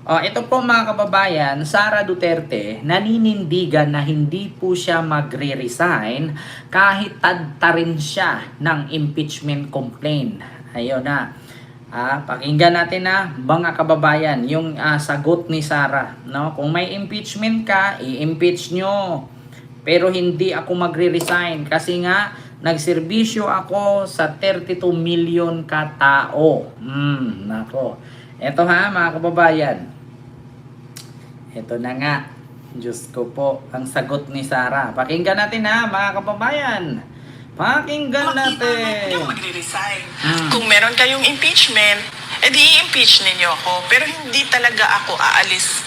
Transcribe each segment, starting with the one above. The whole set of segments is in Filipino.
Ito po mga kababayan, Sara Duterte naninindigan na hindi po siya magre-resign kahit tadta rin siya ng impeachment complaint. Ayun na. Pakinggan natin na mga kababayan yung sagot ni Sara. No? Kung may impeachment ka, i-impeach nyo. Pero hindi ako magre-resign kasi nga nagserbisyo ako sa 32 million katao. Nako. Ito ha mga kababayan. Ito na nga. Diyos ko po, ang sagot ni Sara. Pakinggan natin ha, mga kababayan. Pakinggan natin. Hindi ako magre-resign. Kung meron kayong impeachment, edi i-impeach ninyo ako. Pero hindi talaga ako aalis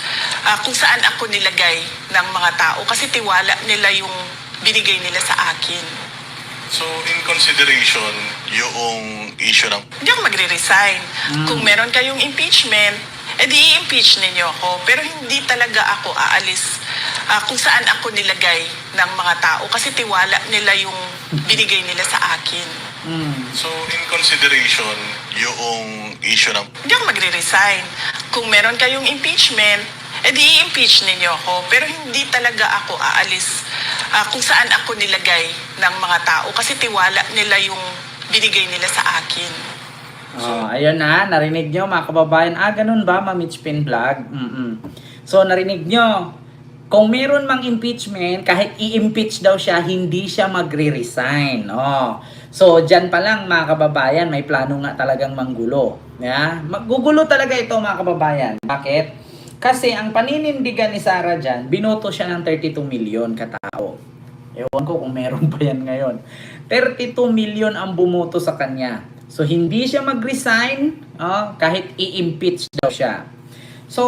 kung saan ako nilagay ng mga tao. Kasi tiwala nila yung binigay nila sa akin. So, in consideration, yung issue ng... Hindi ako magre-resign. Kung meron kayong impeachment, edi i-impeach ninyo ako. Pero hindi talaga ako aalis kung saan ako nilagay ng mga tao. Kasi tiwala nila yung binigay nila sa akin. So, in consideration, yung issue ng... Hindi ako magre-resign. Kung meron kayong impeachment, edi i-impeach ninyo ako. Pero hindi talaga ako aalis kung saan ako nilagay ng mga tao. Kasi tiwala nila yung binigay nila sa akin. Ayun na, narinig nyo mga kababayan. Ganun ba, Mitch Pin Vlog? So, narinig nyo. Kung meron mang impeachment, kahit i-impeach daw siya, hindi siya magre-resign. So, dyan pa lang mga kababayan, may plano nga talagang manggulo. Magugulo talaga ito mga kababayan. Bakit? Kasi ang paninindigan ni Sara dyan, binoto siya ng 32 million katao. Ewan ko kung meron pa yan ngayon. 32 million ang bumoto sa kanya. So, hindi siya mag-resign kahit i-impeach daw siya. So,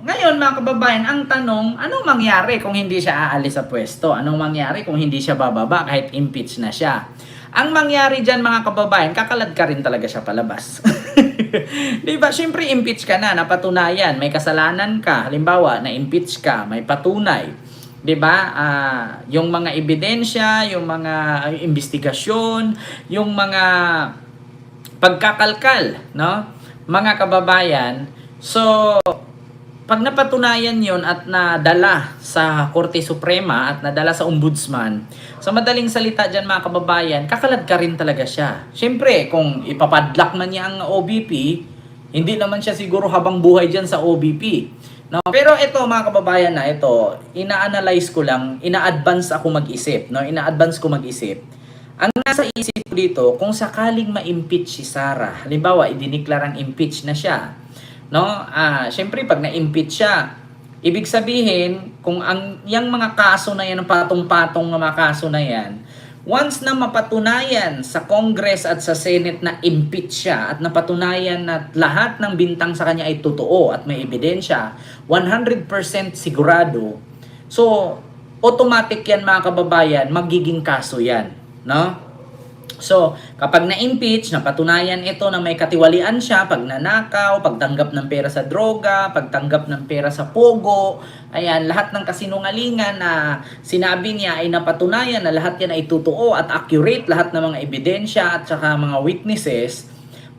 ngayon mga kababayan, ang tanong, anong mangyari kung hindi siya aalis sa pwesto? Anong mangyari kung hindi siya bababa kahit impeach na siya? Ang mangyari dyan mga kababayan, kakalad ka rin talaga siya palabas. Diba? Siyempre, impeach ka na, napatunayan, may kasalanan ka. Halimbawa, na-impeach ka, may patunay. Diba? Yung mga ebidensya, yung mga investigasyon, yung mga pagkakalkal, no? Mga kababayan. So, pag napatunayan yon at nadala sa Korte Suprema at nadala sa Ombudsman, sa madaling salita dyan mga kababayan, kakalad ka rin talaga siya. Siyempre, kung ipapadlock man niya ang OBP, hindi naman siya siguro habang buhay dyan sa OBP. No? Pero ito mga kababayan na ito, ina-analyze ko lang, ina-advance ako mag-isip. No? Ina-advance ko mag-isip. Ang nasa isip ko dito, kung sakaling ma-impeach si Sara, halimbawa, idiniklarang impeach na siya, no? Syempre, pag na-impeach siya, ibig sabihin, kung yung mga kaso na yan, ang patong-patong na mga kaso na yan, once na mapatunayan sa Congress at sa Senate na impeach siya at napatunayan na lahat ng bintang sa kanya ay totoo at may ebidensya, 100% sigurado, so, automatic yan mga kababayan, magiging kaso yan. No? So, kapag na-impeach, napatunayan ito na may katiwalian siya, pag nanakaw, pagtanggap ng pera sa droga, pagtanggap ng pera sa pogo, ayan, lahat ng kasinungalingan na sinabi niya ay napatunayan na lahat yan ay totoo at accurate, lahat ng mga ebidensya at saka mga witnesses,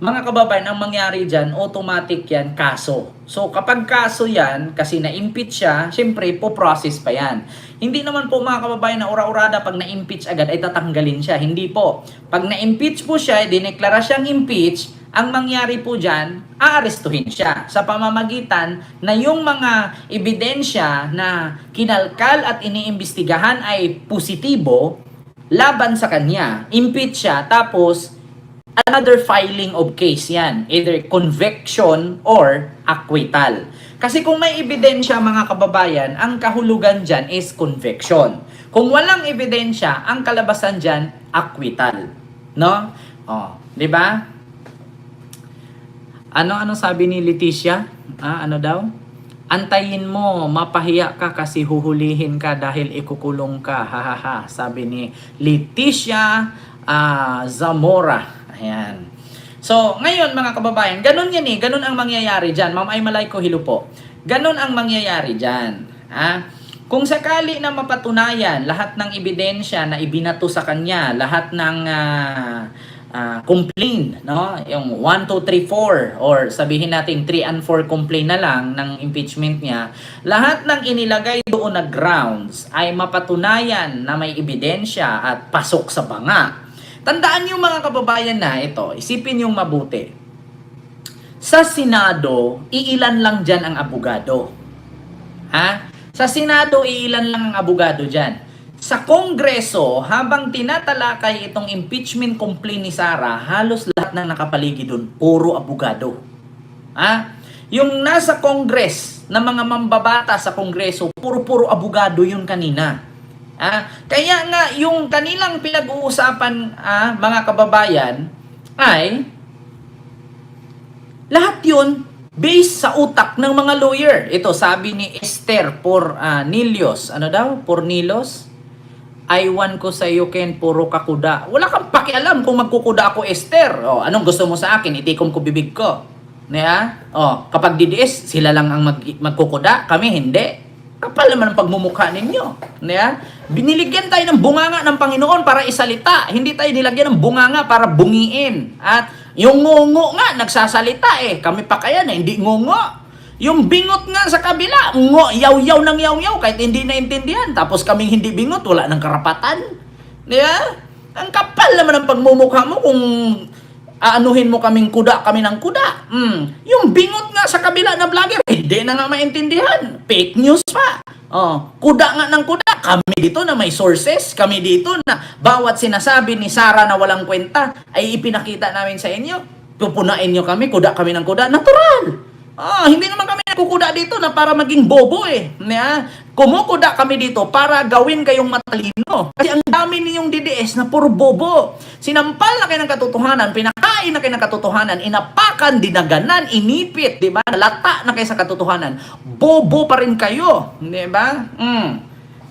mga kababayan, ang mangyari dyan, automatic yan, kaso. So, kapag kaso yan, kasi na-impeach siya, syempre, po-process pa yan. Hindi naman po mga kababayan na ura-urada pag na-impeach agad ay tatanggalin siya. Hindi po. Pag na-impeach po siya, dineklara siyang impeach, ang mangyari po dyan, aarestuhin siya sa pamamagitan na yung mga ebidensya na kinalkal at iniimbestigahan ay positibo laban sa kanya. Impeach siya, tapos another filing of case yan. Either conviction or acquittal. Kasi kung may ebidensya mga kababayan, ang kahulugan dyan is conviction. Kung walang ebidensya, ang kalabasan dyan, acquittal. No? Di ba? Ano sabi ni Leticia? Ano daw? Antayin mo, mapahiya ka kasi huhulihin ka dahil ikukulong ka. Hahaha, sabi ni Leticia Zamora. Ayan. So, ngayon mga kababayan, ganun yan ganun ang mangyayari dyan. Ma'am Aymalay ko, hilo po. Ganun ang mangyayari dyan. Kung sakali na mapatunayan lahat ng ebidensya na ibinato sa kanya, lahat ng complaint, no? Yung 1, 2, 3, 4 or sabihin natin 3 and 4 complaint na lang ng impeachment niya, lahat ng inilagay doon na grounds ay mapatunayan na may ebidensya at pasok sa banga. Tandaan niyo mga kababayan na ito, isipin yung mabuti. Sa Senado, iilan lang dyan ang abogado. Ha? Sa Senado, iilan lang ang abogado dyan. Sa Kongreso, habang tinatalakay itong impeachment complaint ni Sara, halos lahat ng nakapaligid doon, puro abogado. Ha? Yung nasa Congress, na mga mambabata sa Kongreso, puro abogado yun kanina. Kaya nga, yung kanilang pinag-uusapan, mga kababayan, ay lahat yun based sa utak ng mga lawyer. Ito, sabi ni Esther Pornilios. Ano daw? Pornilos? Aywan ko sa iyo, Ken, puro kakuda. Wala kang pakialam kung magkukuda ako, Esther. Anong gusto mo sa akin? Itikom ko bibig ko. Kapag DDS, sila lang ang magkukuda. Kami, hindi. Kapal naman ang pagmumukha ninyo. Biniligyan tayo ng bunganga ng Panginoon para isalita. Hindi tayo nilagyan ng bunganga para bungiin. At yung ngungo nga, nagsasalita Kami pa kaya na hindi ngungo. Yung bingot nga sa kabila, yaw-yaw ng yaw-yaw kahit hindi naintindihan. Tapos kaming hindi bingot, wala ng karapatan. Ang kapal naman ang pagmumukha mo kung aanuhin mo kaming kuda, kami ng kuda. Yung bingot nga sa kabila na vlogger, hindi na nga maintindihan. Fake news pa. Kuda nga ng kuda. Kami dito na may sources. Kami dito na bawat sinasabi ni Sara na walang kwenta ay ipinakita namin sa inyo. Pupunain nyo kami, kuda kami ng kuda. Natural. Hindi naman kami nakukuda dito na para maging bobo Kumukuda kami dito para gawin kayong matalino. Kasi ang dami ninyong DDS na puro bobo. Sinampal na kayo ng katotohanan, pinakain na kayo ng katotohanan, inapakan, dinaganan, inipit, di ba? Lata na kayo sa katotohanan. Bobo pa rin kayo, di ba?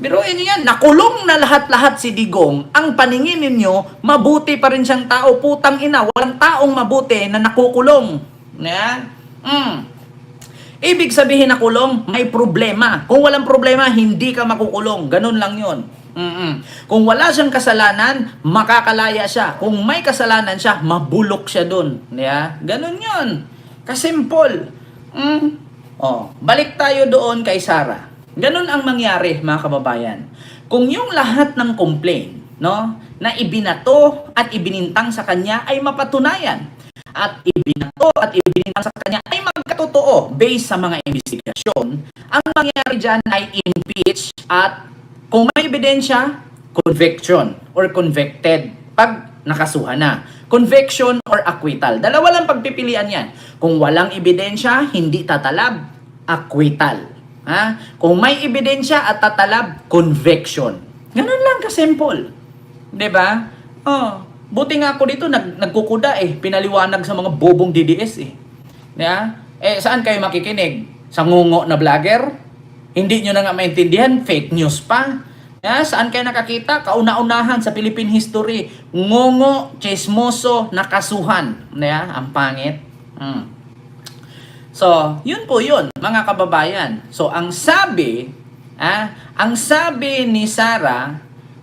Biruin niyo yan, nakulong na lahat-lahat si Digong. Ang paningin ninyo, mabuti pa rin siyang tao. Putang ina, walang taong mabuti na nakukulong. Ibig sabihin na kulong, may problema. Kung walang problema, hindi ka makukulong. Ganun lang yun. Kung wala siyang kasalanan, makakalaya siya. Kung may kasalanan siya, mabulok siya dun. Ganun yun. Kasimple. Balik tayo doon kay Sara. Ganun ang mangyari, mga kababayan. Kung yung lahat ng complaint, na ibinato at ibinintang sa kanya ay mapatunayan, at ibinato at ibinintang sa kanya ay magkatotoo based sa mga investigasyon, ang mangyayari dyan ay impeach at kung may ebidensya, conviction or convicted pag nakasuhan na. Conviction or acquittal. Dalawa lang pagpipilian yan. Kung walang ebidensya, hindi tatalab, acquittal. Kung may ebidensya at tatalab, conviction. Ganun lang kasimple. Diba? Buti nga ako dito, nagkukuda pinaliwanag sa mga bobong DDS saan kayo makikinig? Sa ngungo na vlogger? Hindi nyo na nga maintindihan, fake news pa. Saan kayo nakakita? Kauna-unahan sa Philippine history, ngungo, chismoso, nakasuhan. Ang pangit. So, yun po yun, mga kababayan. So, ang sabi ni Sara,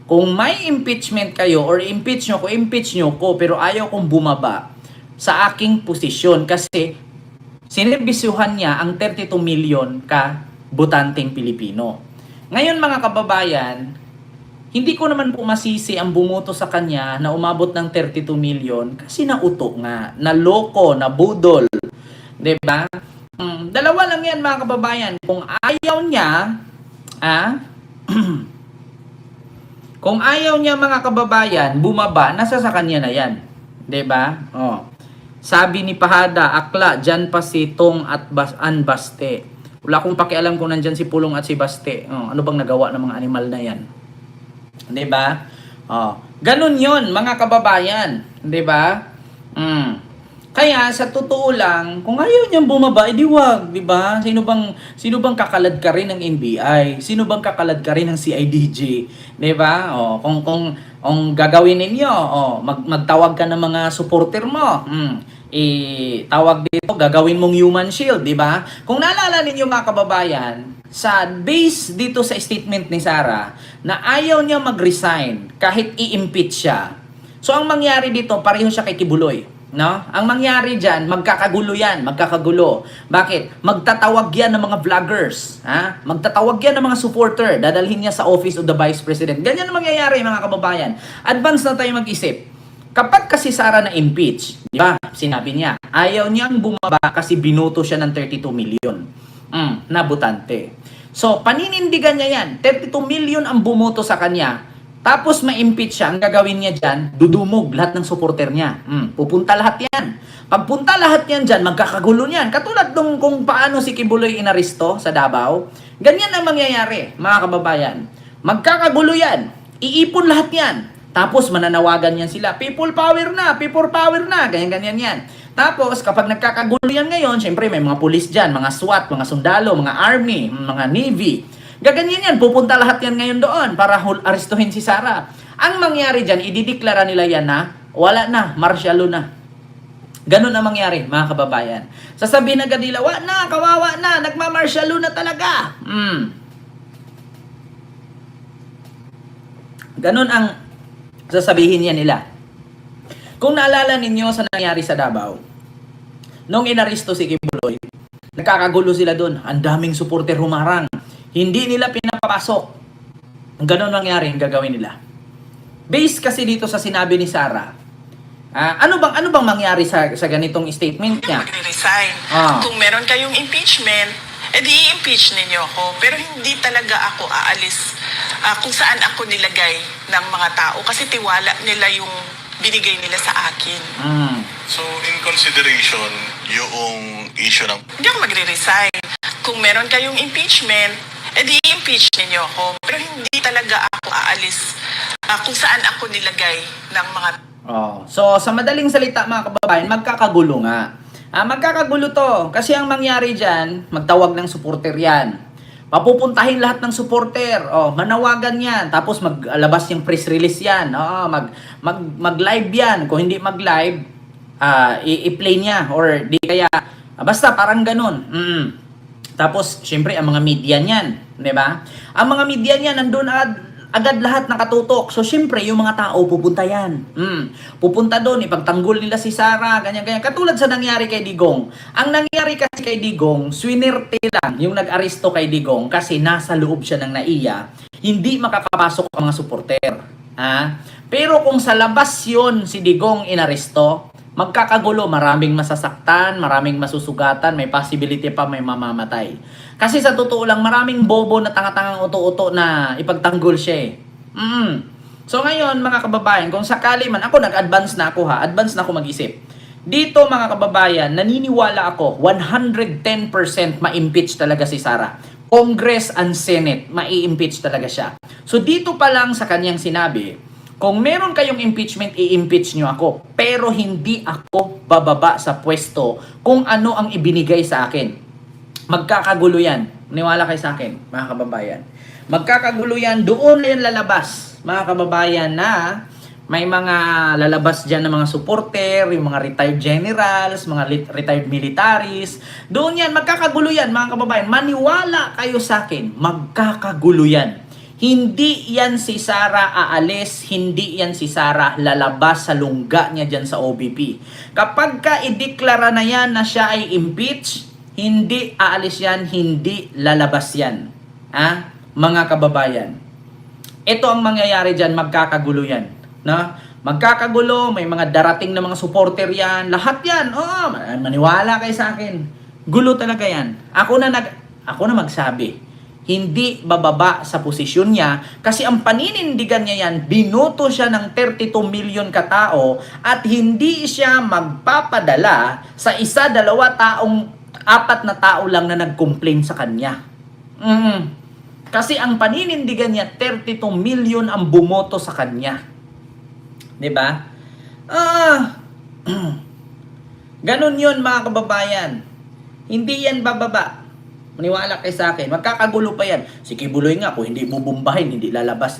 kung may impeachment kayo or impeach nyo ko, pero ayaw kong bumaba sa aking posisyon kasi sinerbisyuhan niya ang 32 million ka botanteng Pilipino. Ngayon mga kababayan, hindi ko naman po masisi ang bumoto sa kanya na umabot ng 32 million kasi nauto nga, naloko, nabudol. Diba? Dalawa lang yan mga kababayan. Kung ayaw niya, kung ayaw niya mga kababayan, bumaba, nasa sa kanya na yan. 'Di ba? Sabi ni Pahada, akla, dyan pa si Tong at Baste. Wala akong pakialam kung nandyan si Pulong at si Baste. Ano bang nagawa ng mga animal na yan? 'Di ba? Ganun yon mga kababayan. 'Di ba? Kaya sa totoo lang, kung ayaw niyang bumaba, edi wag, 'di ba? Sino bang kakalad ka rin ng NBI? Sino bang kakalad ka rin ng CIDG? 'Di ba? Kung gagawin ninyo, magtawag ka ng mga supporter mo. Tawag dito, gagawin mong human shield, 'di ba? Kung naalala ninyo mga kababayan, sa base dito sa statement ni Sara na ayaw niya mag-resign kahit i-impeach siya. So ang mangyari dito, pareho siya kay Kibuloy. No? Ang mangyari dyan, magkakagulo yan, magkakagulo. Bakit? Magtatawag yan ng mga vloggers. Ha? Magtatawag yan ng mga supporter. Dadalhin niya sa office of the Vice President. Ganyan ang mangyayari, mga kababayan. Advance na tayo mag-isip. Kapag kasi Sara na impeach, di ba? Sinabi niya, ayaw niyang bumaba kasi binoto siya ng 32 million. Na butante. So, paninindigan niya yan. 32 million ang bumoto sa kanya. Tapos ma-impeach siya, ang gagawin niya dyan, dudumog lahat ng supporter niya. Pupunta lahat yan. Pagpunta lahat yan dyan, magkakagulo niyan. Katulad nung kung paano si Kibuloy inaristo sa Davao, ganyan ang mangyayari, mga kababayan. Magkakagulo yan. Iipon lahat yan. Tapos mananawagan yan sila, people power na, ganyan-ganyan yan. Tapos kapag nagkakagulo yan ngayon, syempre may mga pulis dyan, mga SWAT, mga sundalo, mga army, mga navy. Gaganyan yan, pupunta lahat yan ngayon doon para aristuhin si Sara. Ang mangyari dyan, idideklara nila yan na wala na, martial law na. Ganun ang mangyari, mga kababayan. Sasabihin agad nila, wa na, kawawa na, nagma-martial law na talaga. Ganun ang sasabihin niya nila. Kung naalala ninyo sa nangyari sa Davao, nung inaristo si Kibuloy, nagkakagulo sila doon. Ang daming supporter humarang. Hindi nila pinapapasok. Ganon mangyari ang gagawin nila. Based kasi dito sa sinabi ni Sara, ano bang mangyari sa ganitong statement niya? Magre-resign. Kung meron kayong impeachment, edi i-impeach ninyo ako. Pero hindi talaga ako aalis kung saan ako nilagay ng mga tao. Kasi tiwala nila yung binigay nila sa akin. So, in consideration, yung issue ng... Hindi ako magre-resign. Kung meron kayong impeachment, edi i-impeach ninyo ako. Pero hindi talaga ako aalis kung saan ako nilagay ng mga... So, sa madaling salita, mga kababayan, magkakagulo nga. Magkakagulo to. Kasi ang mangyari dyan, magtawag ng supporter yan. Papupuntahin lahat ng supporter. Manawagan yan. Tapos maglabas yung press release yan. Mag-live yan. Kung hindi mag-live, i-play niya. Or di kaya, basta parang ganun. Tapos, syempre, ang mga media niyan. Di ba? Ang mga media niyan, nandun agad lahat nakatutok. So, syempre, yung mga tao, pupunta yan. Pupunta doon, ipagtanggol nila si Sara, ganyan-ganyan. Katulad sa nangyari kay Digong. Ang nangyari kasi kay Digong, swinerte lang yung nag-aristo kay Digong kasi nasa loob siya ng NAIA. Hindi makakapasok ang mga supporter. Pero kung sa labas yun si Digong inaristo, magkakagulo, maraming masasaktan, maraming masusugatan, may possibility pa may mamamatay. Kasi sa totoo lang, maraming bobo na tanga-tangang uto-uto na ipagtanggol siya So ngayon, mga kababayan, kung sakali man, ako nag-advance na ako advance na ako mag-isip. Dito mga kababayan, naniniwala ako, 110% ma-impeach talaga si Sara. Congress and Senate, ma-impeach talaga siya. So dito pa lang sa kanyang sinabi, kung meron kayong impeachment, i-impeach nyo ako. Pero hindi ako bababa sa pwesto kung ano ang ibinigay sa akin. Magkakagulo yan. Maniwala kayo sa akin, mga kababayan. Magkakagulo yan. Doon na yan lalabas, mga kababayan, na may mga lalabas dyan ng mga supporter, yung mga retired generals, mga retired militaries. Doon yan, magkakagulo yan, mga kababayan. Maniwala kayo sa akin, magkakagulo yan. Hindi yan si Sara aalis, hindi yan si Sara lalabas sa lungga niya dyan sa OBP. Kapag ka ideklara na yan na siya ay impeach, hindi aalis yan, hindi lalabas yan. Mga kababayan. Ito ang mangyayari dyan, magkakagulo yan. Magkakagulo, may mga darating na mga supporter yan, lahat yan. Maniwala kayo sa akin. Gulo talaga yan. Ako na magsabi. Hindi bababa sa posisyon niya kasi ang paninindigan niya yan, binoto siya ng 32 million katao at hindi siya magpapadala sa isa, dalawa taong, 4 na tao lang na nag-complain sa kanya. Kasi ang paninindigan niya, 32 million ang bumoto sa kanya. 'Di ba? Ganun 'yun, mga kababayan. Hindi yan bababa. Maniwala kayo sa akin, magkakagulo pa yan. Si Kibuloy nga, kung hindi bubumbahin, hindi lalabas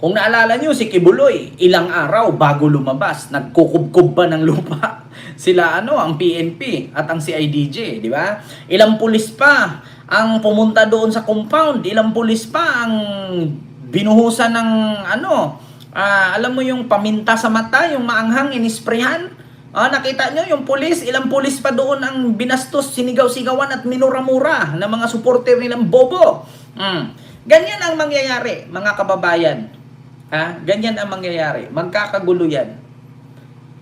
Kung naalala nyo, si Kibuloy, ilang araw bago lumabas, nagkukubkub pa ng lupa. Sila ang PNP at ang CIDJ, di ba? Ilang pulis pa ang pumunta doon sa compound, ilang pulis pa ang binuhusan ng Alam mo yung paminta sa mata, yung maanghang, inisprehan? Nakita nyo, yung pulis, ilang pulis pa doon ang binastos, sinigaw-sigawan at minura-mura ng mga supporter nilang bobo. Ganyan ang mangyayari, mga kababayan. Ganyan ang mangyayari. Magkakagulo yan.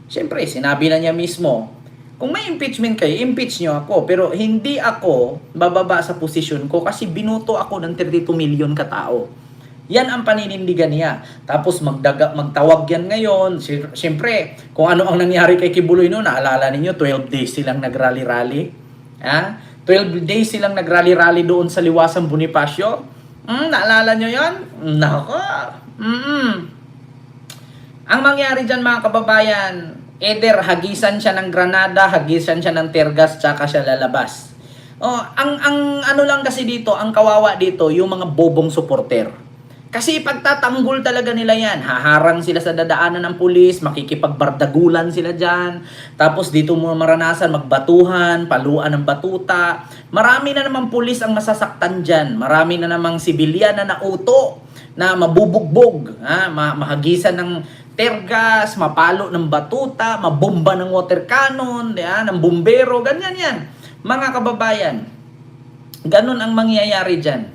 Siyempre, sinabi na niya mismo, kung may impeachment kayo, impeach nyo ako. Pero hindi ako bababa sa posisyon ko kasi binuto ako ng 32 million katao. Yan ang paninindigan niya. Tapos magtawag yan ngayon. Siyempre, kung ano ang nangyari kay Kibuloy noon, naalala ninyo, 12 days silang nagrally-rally. 12 days silang nagrally-rally doon sa Liwasang Bonifacio. Naalala nyo yan? Nako. Ang mangyari dyan, mga kababayan, either hagisan siya ng granada, hagisan siya ng tergas, tsaka siya lalabas. Ang ano lang kasi dito, ang kawawa dito, yung mga bobong supporter. Kasi pagtatanggol talaga nila yan. Haharang sila sa dadaanan ng pulis, makikipagbardagulan sila dyan. Tapos dito mo maranasan magbatuhan, paluan ng batuta. Marami na namang pulis ang masasaktan dyan. Marami na namang sibilyan na nauto, na mabubugbog, mahagisan ng tergas, mapalo ng batuta, mabomba ng water cannon, ng bumbero, ganyan yan. Mga kababayan, ganun ang mangyayari dyan.